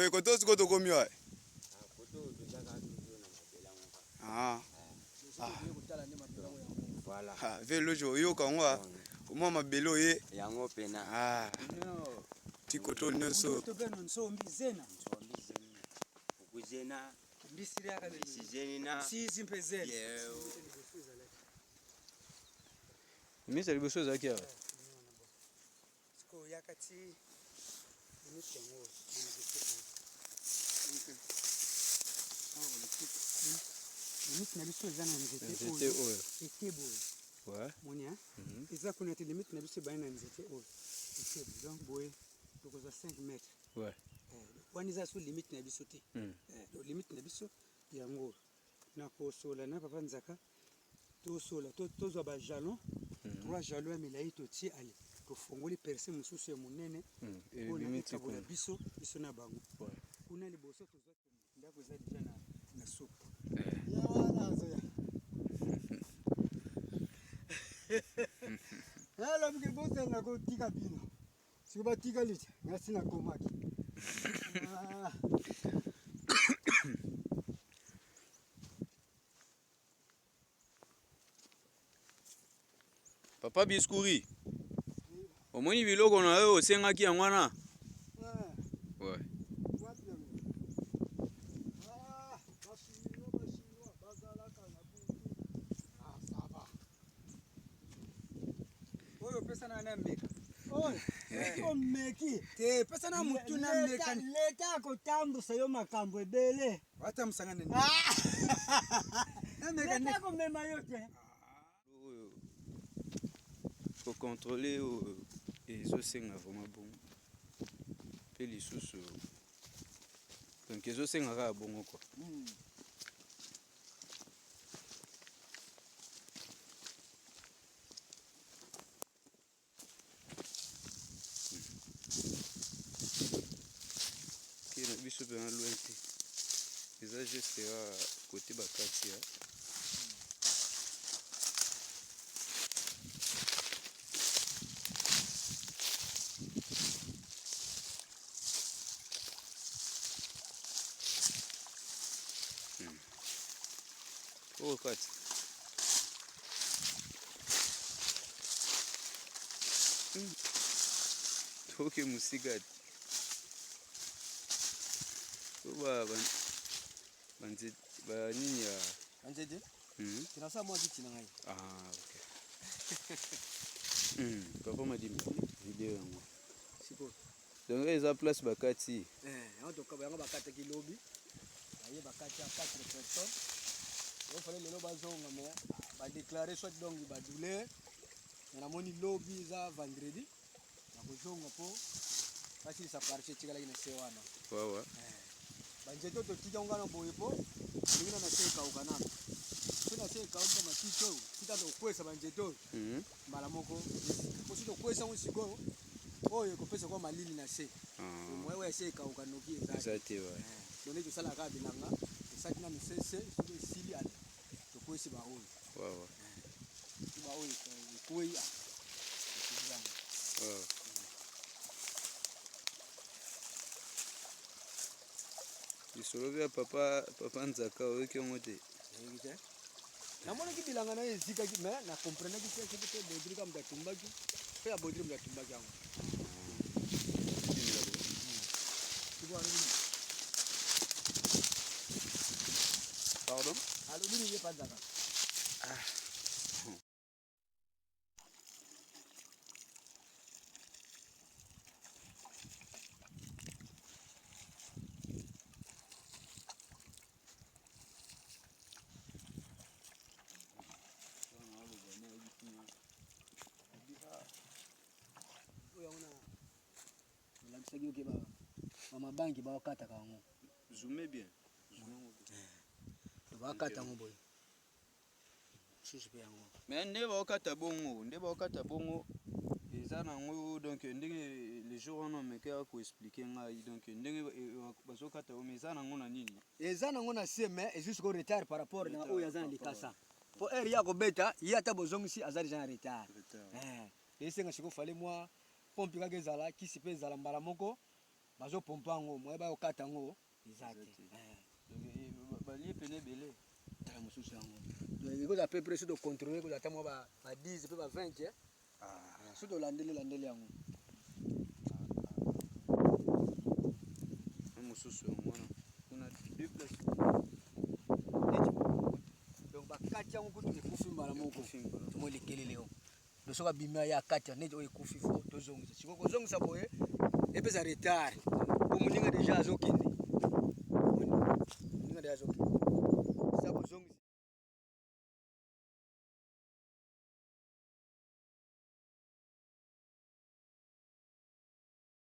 Fe koto sikoto komyo. Ah. Voilà. Velo jo yo kangwa. Moi mabelo ye. Yango pena. Ah. Tikoto nyonso. To beno nso mbizena. Ukuzena. Mbisiri aka Bisizena. Si simpezela. Misa liboso zaki awa. Siko yakati limite yango. Limite na biso ezana nzete oyo. Ekebo. Ouais. Monia. Eza kuna te limite na biso bana nzete oyo. Ekebo donc boye tokoza 5 mètres. Ouais. Waniza so limite na biso te. Donc limite na biso yango. Na kosola na papa nzaka to sola to zo ba jalon. 3 jalons milai to ti ali. To fongoli percé mususu ya munene. Et limite ko biso na bango. Ouais. Kuna liboso to zo ndako za déjà na soupe. Hello mkibosa na kutika bino. Sikuba tika licha. Ngasi na komaki. Papa Biskouri. Omoni biloko na yo osengaki yango wana? Ouais. Oyo pesa na meka. Oyo meki. Te pesa na mutu na meka. Leta kotambusa yo makambo ebele. Wata musangane ni. Na meka leta ko mema yote. Faut contrôler les osenga vraiment bon. Pe lisusu. Donc les osenga ka bongo quoi. Qui na biso pe na loin te. Les gestes côté bakati. Oh, kat. Toke musigat. Oba banzit ba nini ya. Anjede? Kinasa mwa kiti na ngai. Ah, okay. Papa m'a dit vidéo yango. Siko. Donc eza place bakati. En tout cas ba bakati ki lobby. Aye bakati a 4 personnes. Il fallait les bazonga mais ba déclarer soit donc ba douleur. Na moni lobby za vendredi. Na kozonga po kasi sa partie tikala ina sewana. Ouais ouais. Banjeto to tika ngana boye po. Ngina na seka ukana. Sina seka uka maticho. Sita ndo kwesa banjeto. Mala moko. Po sito kwesa usigo. Oyo ko pesa kwa malili na se. Mwewe seka ukanoki za. Exacte ouais. Donc to sala ka bilanga. Ça qui n'a cessé, c'est Sili allé. De quoi c'est baoui. Ouais ouais. Baoui, quoi y a. Ouais. Isolobi papa nzaka oki ngote. Na mona ki bilanga na ezika ki mais na comprendre ki c'est bodri comme da tumbaki. Fait bodri comme da tumbaki yango. Tu vois Pardon? Alors lui il est pas d'accord. Mama banki ba wakata kango. Zoomez bien. Wakata ngo boy. Mais ndeba wakata bongo. Eza nango donc ndenge les jours on meka ko expliquer ngai donc ndenge bazokata o meza nango na nini? Eza nango na seme et jusqu'au retard par rapport na o yazana likasa. Po area ko beta yata bozongisi azali jana retard. Esenga shiko fale moi pompi ka gezala kisi pe zala mbala moko bazopompa yango moye bayokata yango eza te balie pene ebele tala mosusu yango ekoza pe près so tocontrôle koza ata mwa ba 10 mpe ba 20 so tolandeli yango mosusu yango wana kuna 2 place donc bakati yango kutu ekufi mbala moko tomolekelele yo soki abimi ya kati neti oyo ekufi fo tozongisa sikoyo kozongisa boye epesa retard po moninga deja azokende